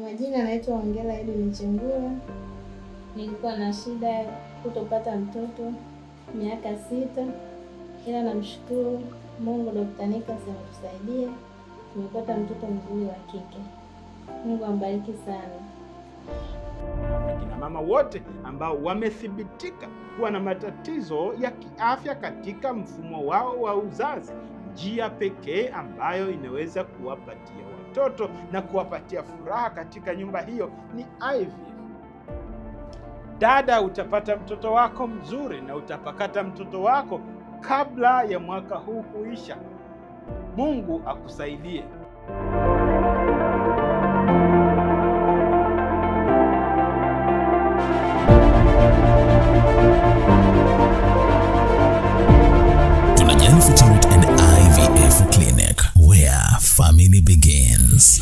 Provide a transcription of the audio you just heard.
majina naitwa Ongela Edwin Chengula. Nilikuwa na shida kutopata mtoto miaka 6, ila namshukuru Mungu, Dr. Nikas ametusaidia, tumepata mtoto mzuri wa kike. Mungu ambariki sana. Kina mama wote ambao wamethibitika kuwa na matatizo ya kiafya katika mfumo wao wa uzazi, njia pekee ambayo inaweza kuwapatia watoto na kuwapatia furaha katika nyumba hiyo ni IVF. Dada, utapata mtoto wako mzuri na utapakata mtoto wako kabla ya mwaka huu kuisha. Mungu akusaidie. Tunajali Fertility and IVF Clinic, where family begins.